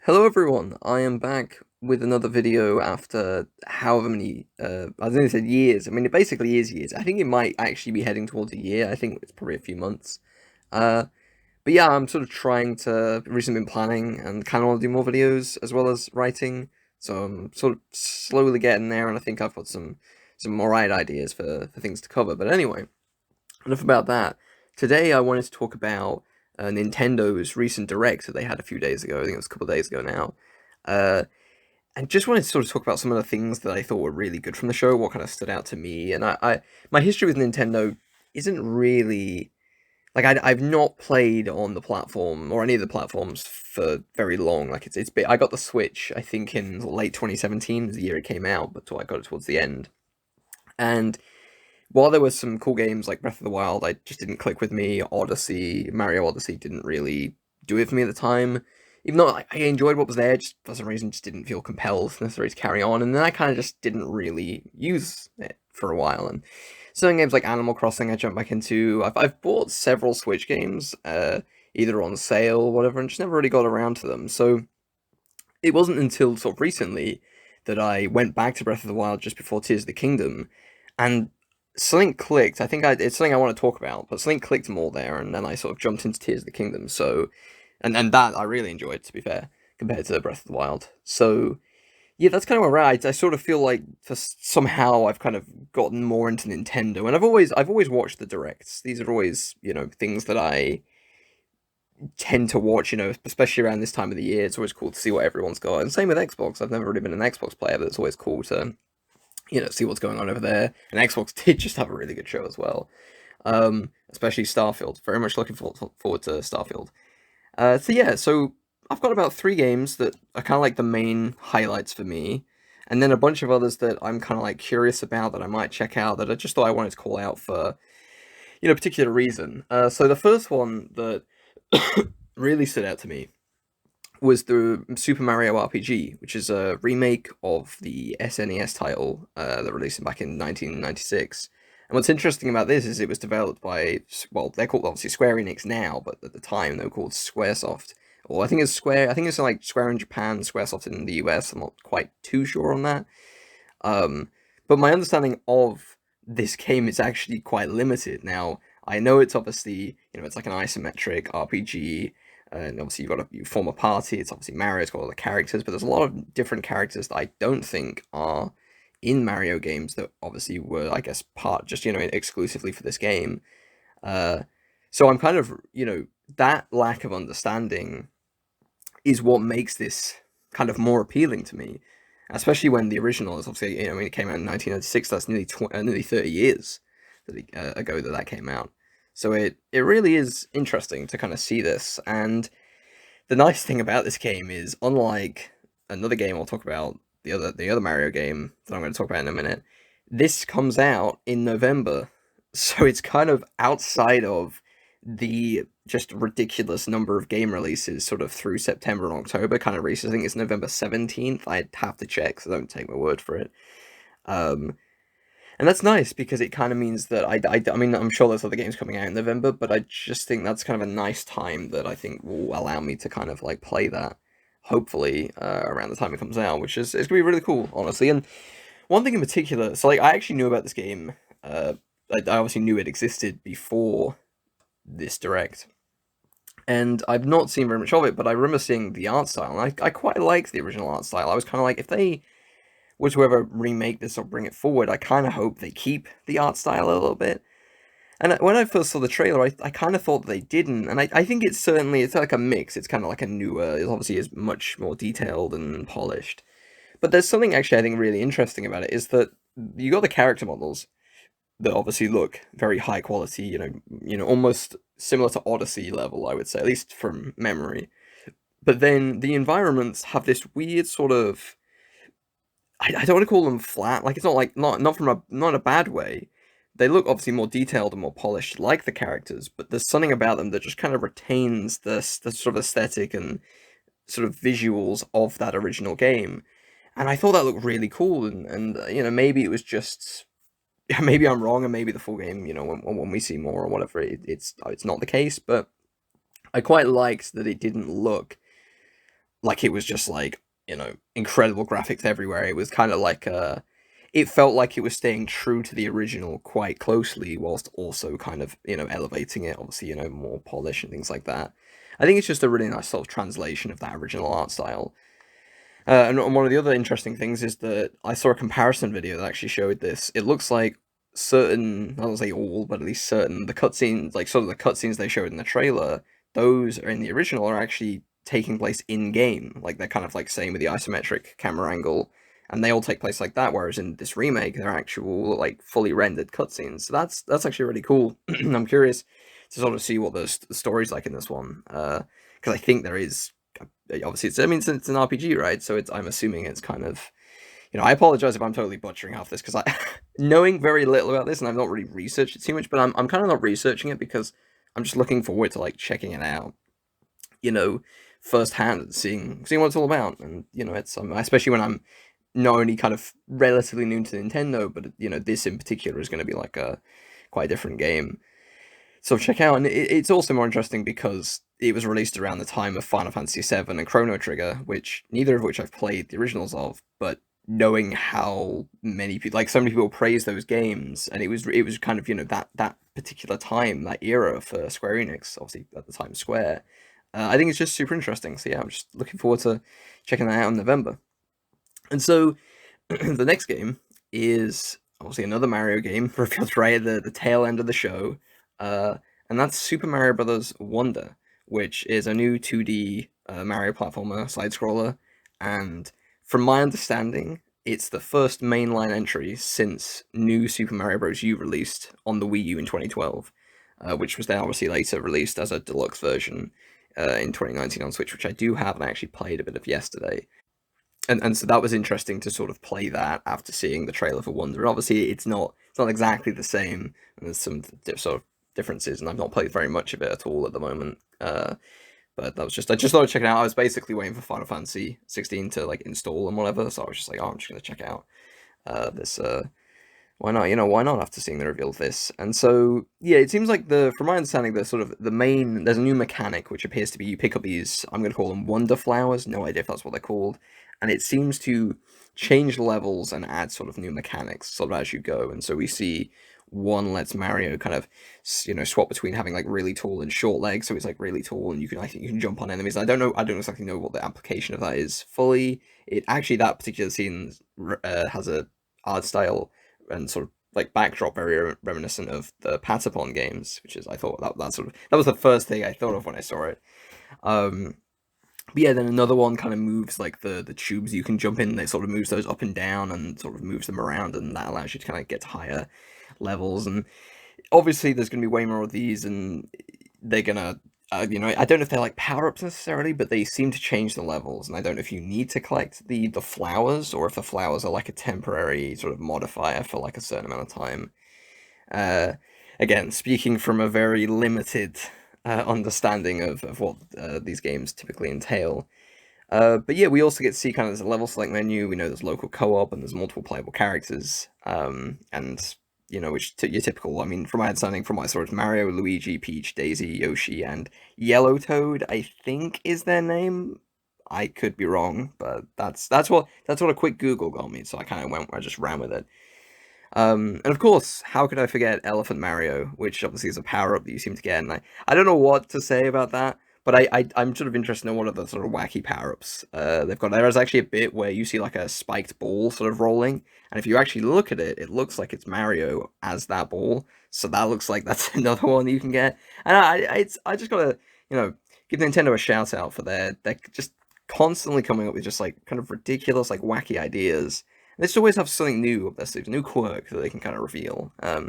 Hello everyone, I am back with another video after however many, I was going to say years, I mean it basically is years, I think it might actually be heading towards a year, I think it's probably a few months, uh, but yeah, I'm sort of trying to, recently been planning and kind of want to do more videos as well as writing, so I'm sort of slowly getting there and I think I've got some alright ideas for things to cover, but anyway, enough about that. Today I wanted to talk about Nintendo's recent direct that they had a few days ago. I think it was a couple of days ago now. Uh, and just wanted to sort of talk about some of the things that I thought were really good from the show, what kind of stood out to me. And my history with Nintendo isn't really like I've not played on the platform or any of the platforms for very long. Like it's been, I got the Switch I think in late 2017, the year it came out, but I got it towards the end. And while there were some cool games like Breath of the Wild, I just didn't click with me. Odyssey, Mario Odyssey didn't really do it for me at the time. Even though I enjoyed what was there, just for some reason just didn't feel compelled necessarily to carry on. And then I kind of just didn't really use it for a while. And certain games like Animal Crossing I jumped back into. I've bought several Switch games, either on sale or whatever, and just never really got around to them. So it wasn't until sort of recently that I went back to Breath of the Wild just before Tears of the Kingdom, and something clicked. It's something I want to talk about, but something clicked more there, and then I sort of jumped into Tears of the Kingdom. So, and that I really enjoyed, to be fair, compared to Breath of the Wild. So yeah, that's kind of where we're at. I sort of feel like somehow I've kind of gotten more into Nintendo, and I've always watched the directs. These are always things that I tend to watch, especially around this time of the year. It's always cool to see what everyone's got. And same with Xbox. I've never really been an Xbox player, but it's always cool to, see what's going on over there. And Xbox did just have a really good show as well. Especially Starfield. Very much looking forward to Starfield. So I've got about three games that are kind of like the main highlights for me. And then a bunch of others that I'm kind of like curious about that I might check out that I just thought I wanted to call out for, a particular reason. So the first one that really stood out to me was the Super Mario RPG, which is a remake of the SNES title that released back in 1996. And what's interesting about this is it was developed by, well, they're called obviously Square Enix now, but at the time they were called Squaresoft. Or I think it's like Square in Japan, Squaresoft in the US. I'm not quite too sure on that. Um, but my understanding of this game is actually quite limited. Now, I know it's obviously, it's like an isometric RPG, and obviously you form a party. It's obviously Mario, it's got all the characters, but there's a lot of different characters that I don't think are in Mario games that obviously were, I guess, part just, exclusively for this game. Uh, so I'm kind of, that lack of understanding is what makes this kind of more appealing to me, especially when the original is obviously, I mean, it came out in 1996. That's nearly 30 years ago that came out. So it really is interesting to kind of see this. And the nice thing about this game is, unlike another game I'll talk about, the other Mario game that I'm going to talk about in a minute, this comes out in November, so it's kind of outside of the just ridiculous number of game releases sort of through September and October kind of releases. I think it's November 17th. I'd have to check, so don't take my word for it. Um, and that's nice because it kind of means that I mean, I'm sure there's other games coming out in November, but I just think that's kind of a nice time that I think will allow me to kind of like play that, hopefully, around the time it comes out, which is it's gonna be really cool, honestly. And one thing in particular, so like I actually knew about this game. I obviously knew it existed before this direct, and I've not seen very much of it, but I remember seeing the art style, and I quite liked the original art style. I was kind of like, if they were to ever remake this or bring it forward, I kind of hope they keep the art style a little bit. And when I first saw the trailer, I kind of thought they didn't, and I think it's like a mix. It's kind of like a newer, it obviously is much more detailed and polished. But there's something actually I think really interesting about it is that you got the character models that obviously look very high quality, almost similar to Odyssey level, I would say, at least from memory. But then the environments have this weird sort of, I don't want to call them flat, like it's not like not from a not in a bad way. They look obviously more detailed and more polished like the characters, but there's something about them that just kind of retains the sort of aesthetic and sort of visuals of that original game. And I thought that looked really cool, and maybe it was just, maybe I'm wrong, and maybe the full game, when we see more or whatever, it's not the case. But I quite liked that it didn't look like it was just like, you know, incredible graphics everywhere. It was kind of like it felt like it was staying true to the original quite closely, whilst also kind of, you know, elevating it, obviously, you know, more polish and things like that. I think it's just a really nice sort of translation of that original art style. And one of the other interesting things is that I saw a comparison video that actually showed this. It looks like certain, I don't say all, but at least certain, the cutscenes, like sort of the cutscenes they showed in the trailer, those are in the original are actually taking place in game. Like they're kind of like same with the isometric camera angle, and they all take place like that. Whereas in this remake, they're actual like fully rendered cutscenes. So that's actually really cool. I'm curious to sort of see what the story's like in this one, because I think there is obviously it's, I mean it's an RPG, right? So it's I'm assuming it's kind of, you know, I apologize if I'm totally butchering half this because I knowing very little about this and I've not really researched it too much, but I'm kind of not researching it because I'm just looking forward to like checking it out, you know, firsthand and seeing what it's all about. And you know, it's especially when I'm not only kind of relatively new to Nintendo, but you know, this in particular is going to be like a quite a different game. So check out, and it's also more interesting because it was released around the time of Final Fantasy VII and Chrono Trigger, which neither of which I've played the originals of, but knowing how many people, like so many people, praise those games, and it was kind of, you know, that particular time, that era for Square Enix, obviously at the time Square. I think it's just super interesting. So yeah, I'm just looking forward to checking that out in November. And so the next game is obviously another Mario game revealed right at the tail end of the show, uh, and that's Super Mario Brothers Wonder, which is a new 2D Mario platformer side scroller. And from my understanding, it's the first mainline entry since New Super Mario Bros. U released on the Wii U in 2012, which was then obviously later released as a deluxe version in 2019 on Switch, which I do have and I actually played a bit of yesterday. And so that was interesting to sort of play that after seeing the trailer for Wonder. Obviously, it's not exactly the same, and there's some sort of differences, and I've not played very much of it at all at the moment. But that was just I just thought I'd check it out. I was basically waiting for Final Fantasy 16 to like install and whatever, so I was just like, oh, I'm just gonna check out this. Why not? You know, why not after seeing the reveal of this? And so, yeah, it seems like from my understanding, the sort of the main, there's a new mechanic which appears to be you pick up these, I'm going to call them wonder flowers, no idea if that's what they're called, and it seems to change levels and add sort of new mechanics sort of as you go. And so we see one lets Mario kind of, you know, swap between having like really tall and short legs, so it's like really tall and you can, I think you can jump on enemies. I don't exactly know what the application of that is fully. It actually, that particular scene has a art style and sort of like backdrop very reminiscent of the Patapon games, which is I thought that was the first thing I thought of when I saw it. Um, but yeah, then another one kind of moves like the tubes you can jump in. That sort of moves those up and down and sort of moves them around, and that allows you to kind of get to higher levels. And obviously, there's going to be way more of these, and they're gonna. You know, I don't know if they're like power ups necessarily, but they seem to change the levels, and I don't know if you need to collect the flowers or if the flowers are like a temporary sort of modifier for like a certain amount of time. Uh, Again, speaking from a very limited understanding of what these games typically entail. But yeah, we also get to see kind of there's a level select menu. We know there's local co-op and there's multiple playable characters. And you know, which your typical. I mean, from my understanding, from my source, Mario, Luigi, Peach, Daisy, Yoshi, and Yellow Toad, I think is their name. I could be wrong, but that's what a quick Google got me. So I just ran with it. And of course, how could I forget Elephant Mario, which obviously is a power up that you seem to get, and I don't know what to say about that, but I'm sort of interested in what are the sort of wacky power ups they've got. There is actually a bit where you see like a spiked ball sort of rolling, and if you actually look at it, it looks like it's Mario as that ball. So that looks like that's another one you can get. And I just gotta, you know, give Nintendo a shout out for they're just constantly coming up with just like kind of ridiculous like wacky ideas. They just always have something new up their sleeves, a new quirk that they can kind of reveal. I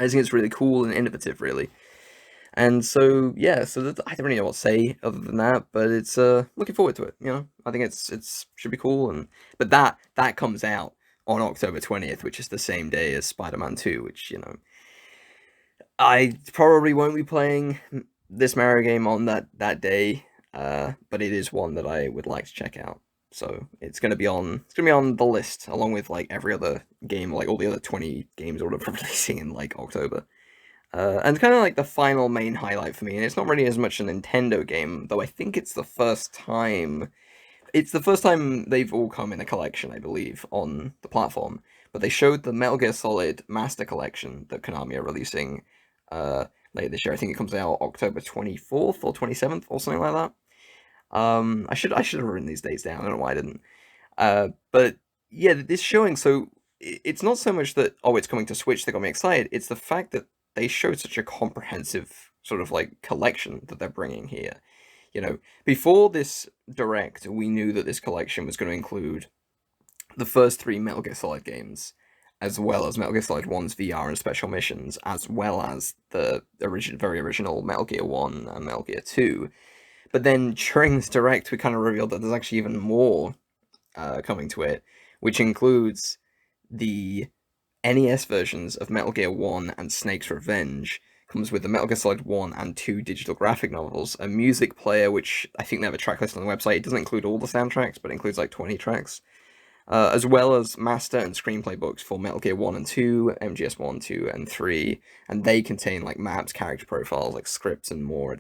just think it's really cool and innovative, really. And so, yeah, I don't really know what to say other than that, but it's looking forward to it. You know, I think it's should be cool. And but that comes out on October 20th, which is the same day as Spider-Man 2, which you know I probably won't be playing this Mario game on that day, but it is one that I would like to check out. So it's gonna be on the list along with like every other game, like all the other 20 games or whatever releasing in like October. And kind of like the final main highlight for me, and it's not really as much a Nintendo game, though I think it's the first time. It's the first time they've all come in a collection, I believe, on the platform. But they showed the Metal Gear Solid Master Collection that Konami are releasing uh, later this year. I think it comes out October 24th or 27th or something like that. I should have written these dates down. I don't know why I didn't. But yeah, this showing, so it's not so much that, oh, it's coming to Switch that got me excited. It's the fact that they showed such a comprehensive sort of like collection that they're bringing here. You know, before this direct, we knew that this collection was going to include the first three Metal Gear Solid games, as well as Metal Gear Solid 1's VR and special missions, as well as the very original Metal Gear 1 and Metal Gear 2. But then during this direct, we kind of revealed that there's actually even more coming to it, which includes the NES versions of Metal Gear 1 and Snake's Revenge. Comes with the Metal Gear Solid 1 and 2 digital graphic novels, a music player, which I think they have a track list on the website. It doesn't include all the soundtracks, but it includes like 20 tracks, as well as master and screenplay books for Metal Gear 1 and 2, MGS 1, 2, and 3, and they contain like maps, character profiles, like scripts, and more.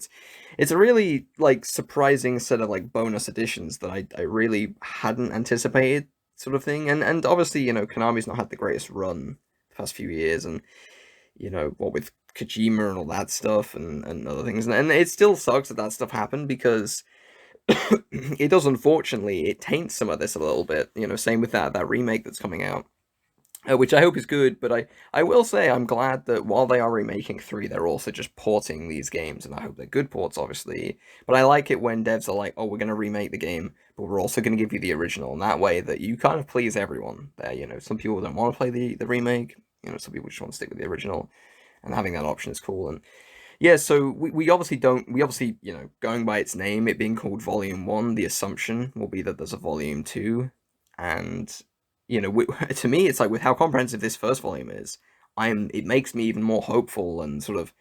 It's a really like surprising set of like bonus additions that I really hadn't anticipated, sort of thing. And obviously, Konami's not had the greatest run the past few years, and what with Kojima and all that stuff and other things, and it still sucks that stuff happened because it does, unfortunately, it taints some of this a little bit. Same with that remake that's coming out, which I hope is good. But I will say I'm glad that while they are remaking 3, they're also just porting these games, and I hope they're good ports, obviously. But I like it when devs are like, oh, we're going to remake the game, but we're also going to give you the original, and that way that you kind of please everyone there. Some people don't want to play the remake, some people just want to stick with the original, and having that option is cool. And yeah, so we obviously don't, we obviously, going by its name, it being called Volume 1, the assumption will be that there's a Volume 2. And, to me, it's like with how comprehensive this first volume is, it makes me even more hopeful and sort of,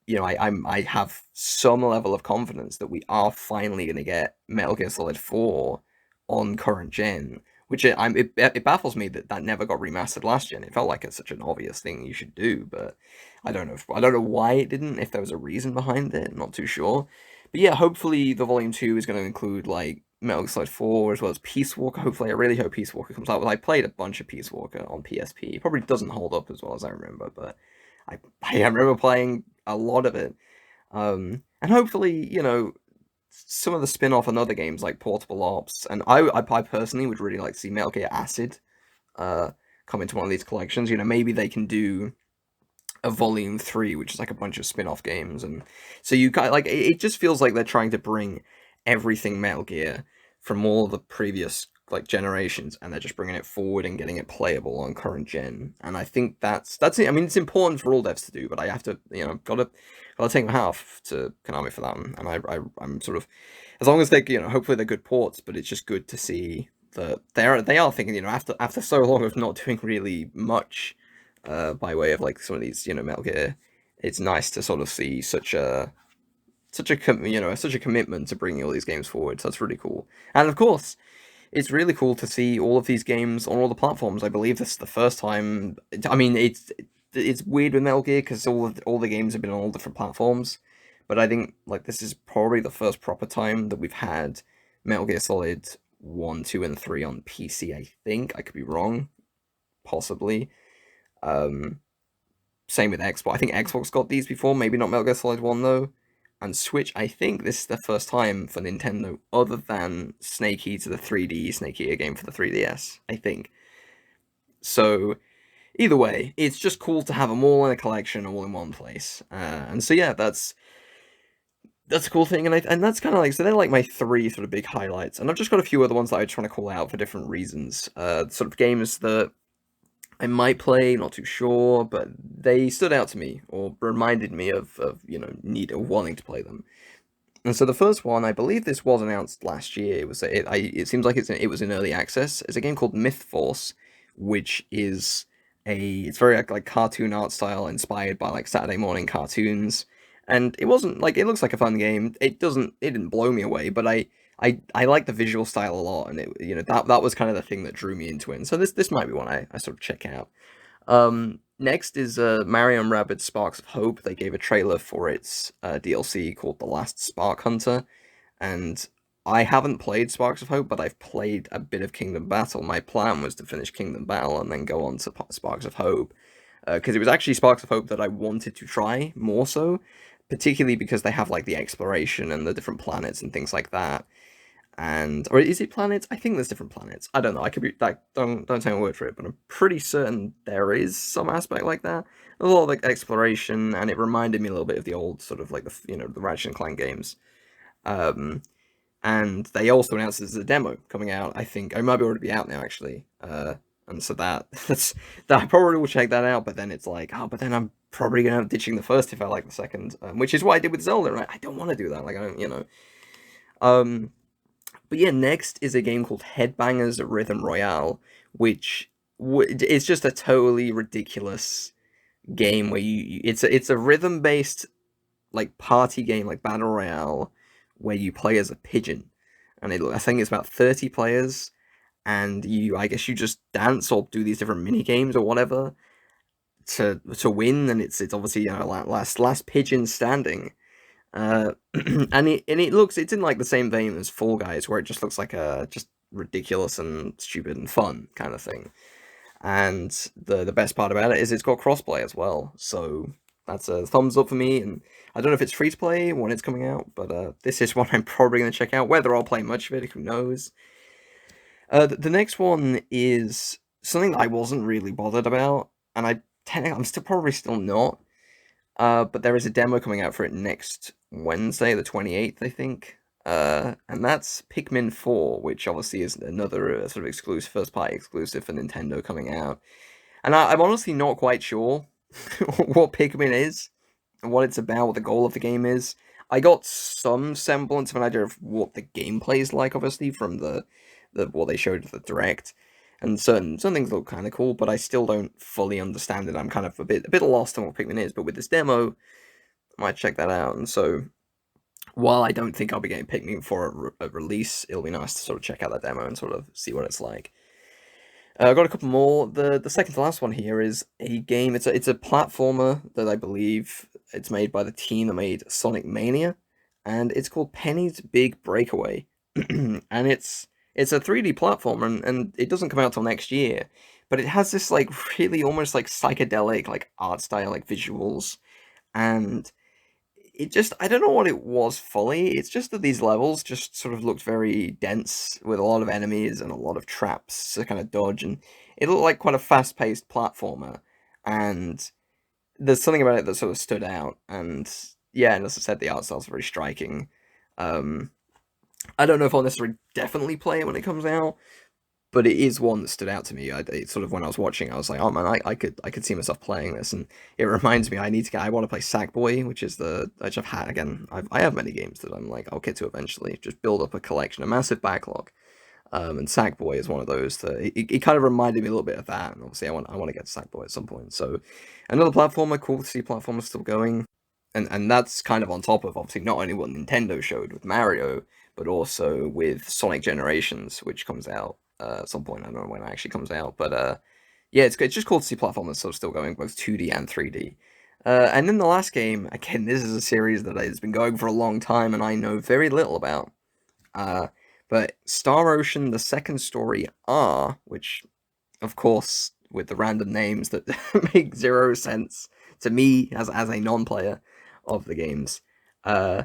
I have some level of confidence that we are finally going to get Metal Gear Solid 4 on current gen, which it baffles me that never got remastered last gen. It felt like it's such an obvious thing you should do, but I don't know why it didn't. If there was a reason behind it, I'm not too sure. But yeah, hopefully the volume 2 is going to include like Metal Gear Solid 4 as well as Peace Walker. Hopefully, I really hope Peace Walker comes out. Well, I played a bunch of Peace Walker on PSP. It probably doesn't hold up as well as I remember, but I remember playing a lot of it. And hopefully, some of the spin-off and other games like Portable Ops, and I personally would really like to see Metal Gear Acid uh, come into one of these collections. Maybe they can do a volume 3, which is like a bunch of spin-off games, and so you kind like it just feels like they're trying to bring everything Metal Gear from all the previous like generations, and they're just bringing it forward and getting it playable on current gen. And I think that's it. I mean, it's important for all devs to do, but I have to, gotta take my hat off to Konami for that one. And I'm sort of, as long as they, hopefully they're good ports, but it's just good to see that they are thinking, after so long of not doing really much by way of like some of these, Metal Gear, it's nice to sort of see such a commitment to bringing all these games forward. So that's really cool. And of course, it's really cool to see all of these games on all the platforms. I believe this is the first time. I mean, it's weird with Metal Gear because all the games have been on all different platforms, but I think like this is probably the first proper time that we've had Metal Gear Solid 1, 2, and 3 on PC. I think I could be wrong, possibly. Um, Same with Xbox. I think Xbox got these before, maybe not Metal Gear Solid 1 though. And Switch, I think this is the first time for Nintendo, other than Snake Eater, the 3D Snake Eater game for the 3DS, I think. So, either way, it's just cool to have them all in a collection, all in one place. And so yeah, that's a cool thing, and that's kind of like, so they're like my 3 sort of big highlights, and I've just got a few other ones that I just want to call out for different reasons. Sort of games that I might play, not too sure, but they stood out to me or reminded me of need or wanting to play them. And so the first one, I believe this was announced last year. It seems like it was in early access. It's a game called Mythforce, which is it's very like cartoon art style, inspired by like Saturday morning cartoons. And it wasn't like, it looks like a fun game. It didn't blow me away, but I like the visual style a lot, and that was kind of the thing that drew me into it. And so this might be one I sort of check out. Next is Mario and Rabbids Sparks of Hope. They gave a trailer for its DLC called The Last Spark Hunter, and I haven't played Sparks of Hope, but I've played a bit of Kingdom Battle. My plan was to finish Kingdom Battle and then go on to Sparks of Hope, because it was actually Sparks of Hope that I wanted to try more so, particularly because they have like the exploration and the different planets and things like that. And or is it planets? I think there's different planets. I don't know. I could be like don't take my word for it, but I'm pretty certain there is some aspect like that. There's a lot of like exploration, and it reminded me a little bit of the old sort of like the Ratchet and Clank games. Um, and they also announced there's a demo coming out. I think it might already be out now actually. And so that I probably will check that out. But then it's like, oh, but then I'm probably gonna have ditching the first if I like the second, which is what I did with Zelda. And I don't want to do that. Like I don't, Um, but yeah, next is a game called Headbangers Rhythm Royale, which is just a totally ridiculous game where it's a rhythm based like party game like battle royale where you play as a pigeon, and I think it's about 30 players, and I guess you just dance or do these different mini games or whatever to win, and it's obviously last pigeon standing. It's in like the same vein as Fall Guys, where it just looks like a just ridiculous and stupid and fun kind of thing. And the best part about it is it's got crossplay as well, so that's a thumbs up for me. And I don't know if it's free to play when it's coming out, but this is one I'm probably going to check out. Whether I'll play much of it, who knows. The next one is something that I wasn't really bothered about, and I'm still not. But there is a demo coming out for it next Wednesday, the 28th, I think. And that's Pikmin 4, which obviously is another sort of exclusive, first party exclusive for Nintendo coming out. And I'm honestly not quite sure what Pikmin is and what it's about, what the goal of the game is. I got some semblance of an idea of what the gameplay is like, obviously, from the what they showed at the direct, and certain things look kind of cool, but I still don't fully understand it. I'm kind of a bit lost on what Pikmin is, but with this demo, I might check that out. And so, while I don't think I'll be getting Pikmin for a release, it'll be nice to sort of check out that demo and sort of see what it's like. I've got a couple more. The second to last one here is a game. It's a platformer that I believe it's made by the team that made Sonic Mania, and it's called Penny's Big Breakaway. And it's a 3D platformer, and it doesn't come out till next year, but it has this like really almost like psychedelic like art style, like visuals, and it just I don't know what it was fully. It's just that these levels just sort of looked very dense with a lot of enemies and a lot of traps to kind of dodge, and it looked like quite a fast-paced platformer. And there's something about it that sort of stood out. And yeah, and as I said, the art style's very striking. Um, I don't know if I'll necessarily definitely play it when it comes out, but it is one that stood out to me. It sort of when I was watching, I was like, oh man, I could see myself playing this, and it reminds me I want to play Sackboy, which I've had again. I have many games that I'm like I'll get to eventually, just build up a collection, a massive backlog. And Sackboy is one of those that it kind of reminded me a little bit of that, and obviously I want to get to Sackboy at some point. So another platformer, cool to see platformers still going, and that's kind of on top of obviously not only what Nintendo showed with Mario, but also with Sonic Generations, which comes out at some point. I don't know when it actually comes out, but yeah, it's just cool to see platformers sort of still going, both 2D and 3D. And then the last game, again, this is a series that has been going for a long time, and I know very little about. Uh, but Star Ocean: The Second Story R, which, of course, with the random names that make zero sense to me as a non-player of the games. Uh,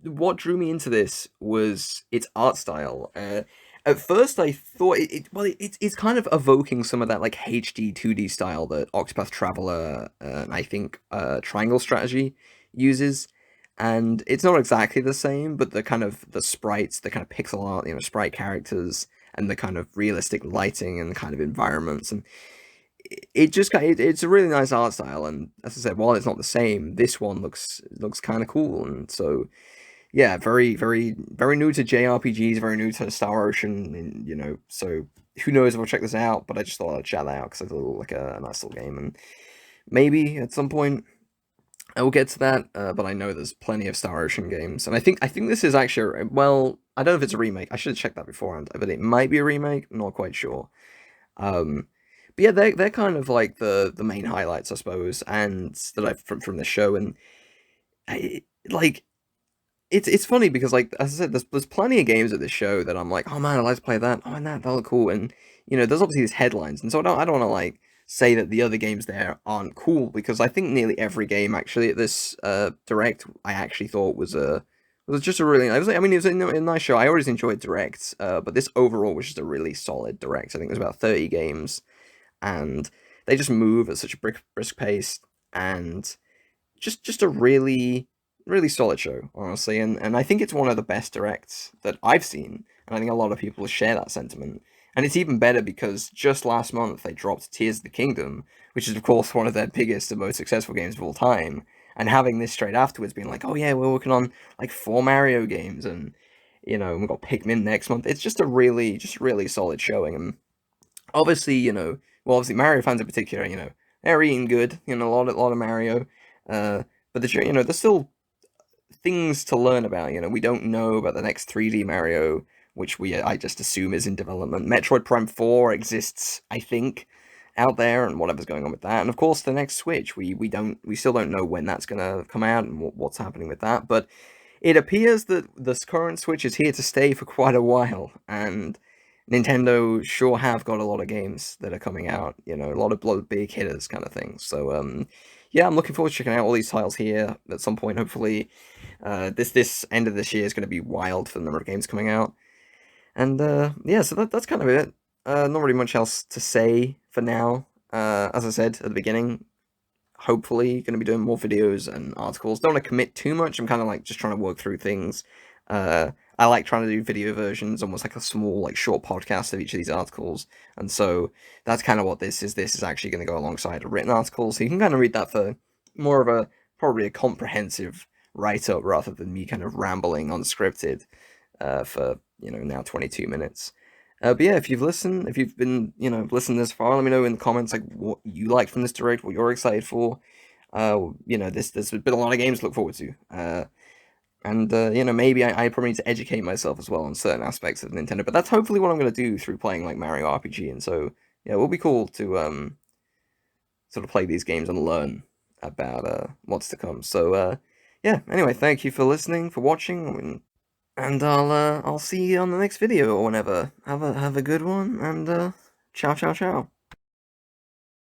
what drew me into this was its art style. At first, I thought it's kind of evoking some of that like HD 2D style that Octopath Traveler and I think Triangle Strategy uses. And it's not exactly the same, but the kind of the sprites, the kind of pixel art, sprite characters, and the kind of realistic lighting and kind of environments, and it's a really nice art style. And as I said, while it's not the same, this one looks kind of cool. And so yeah, very very very new to JRPGs, very new to Star Ocean, and so who knows if I'll check this out. But I just thought I'd shout that out because it looked like a nice little game, and maybe at some point I will get to that. But I know there's plenty of Star Ocean games, and I think this is actually, well, I don't know if it's a remake. I should have checked that beforehand, but it might be a remake. I'm not quite sure. Um, But yeah, they're kind of like the main highlights, I suppose, and that I've from the show. And like it's funny because, like, as I said, there's plenty of games at this show that I'm like, oh man, I'd like to play that. Oh, and that look cool. And there's obviously these headlines, and so I don't want to like say that the other games there aren't cool, because I think nearly every game actually at this direct I actually thought was just a really, I mean, it was a nice show. I always enjoyed directs, but this overall was just a really solid direct. I think it was about 30 games, and they just move at such a brisk pace, and just a really solid show, honestly. And I think it's one of the best directs that I've seen, and I think a lot of people share that sentiment. And it's even better because just last month they dropped Tears of the Kingdom, which is of course one of their biggest and most successful games of all time. And having this straight afterwards, being like, oh yeah, we're working on like 4 Mario games, and we've got Pikmin next month. It's just a really solid showing. And obviously, well, obviously Mario fans in particular, they're eating good. A lot of Mario. But there's still things to learn about. We don't know about the next 3D Mario, which I just assume is in development. Metroid Prime 4 exists, I think, out there, and whatever's going on with that. And of course, the next Switch, we still don't know when that's gonna come out and what's happening with that. But it appears that this current Switch is here to stay for quite a while, and Nintendo sure have got a lot of games that are coming out, a lot of big hitters kind of things. So, yeah, I'm looking forward to checking out all these titles here at some point. Hopefully, this end of this year is going to be wild for the number of games coming out. And yeah, so that's kind of it. Not really much else to say for now. As I said at the beginning, hopefully going to be doing more videos and articles. Don't want to commit too much. I'm kind of like just trying to work through things. I like trying to do video versions, almost like a small, like, short podcast of each of these articles. And so that's kind of what this is. This is actually going to go alongside a written article, so you can kind of read that for more of probably a comprehensive write-up rather than me kind of rambling unscripted for, now 22 minutes. But yeah, if you've been, listening this far, let me know in the comments, like, what you liked from this direct, what you're excited for. There's been a lot of games to look forward to. And maybe I probably need to educate myself as well on certain aspects of Nintendo. But that's hopefully what I'm going to do through playing, like, Mario RPG. And so, yeah, it will be cool to sort of play these games and learn about what's to come. So, yeah, anyway, thank you for listening, for watching, and I'll see you on the next video or whenever. Have a good one, and ciao ciao ciao.